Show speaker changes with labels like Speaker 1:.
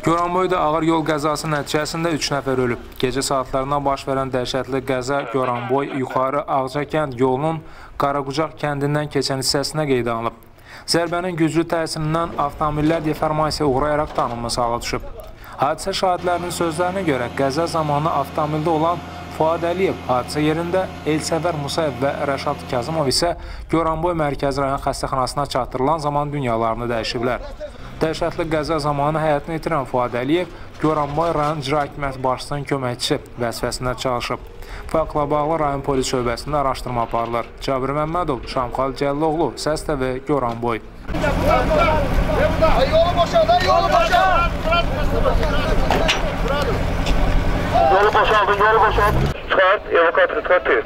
Speaker 1: Goranboyda ağır yol qəzası nəticəsində 3 nəfər ölüb. Gecə saatlarına baş verən dəhşətli qəza Goranboy yuxarı Ağcakənd yolunun Qaraqucaq kəndindən keçən hissəsinə qeydə alınıb. Zərbənin güclü təsirindən avtomobillər deformasiyaya uğrayaraq tanınmaz hala düşüb. Hadisə şahidlərinin sözlərinə görə qəza zamanı avtomobildə olan Fuad Əliyev hadisə yerində, Elsəvər Musayev və Rəşad Kazımov isə Goranboy Mərkəzi rayon xəstəxanasına çatdırılan zaman dünyalarını dəyişiblər. Dəhşətli qəza zamanı həyatını itirən Fuad Əliyev Goranboy rayon icra hakimiyyəti başçısının köməkçisi vəzifəsində çalışıb. Faktla bağlı rayon polis şöbəsində araşdırma aparılır. Cabir Məmmədov, Şamxal Cəlloğlu, Səs TV, Goranboy.
Speaker 2: Yolu boşaldı, yolu boşaldı. Yolu boşaldı, yolu boşaldı. Çıkart, evakuatör, çıkart.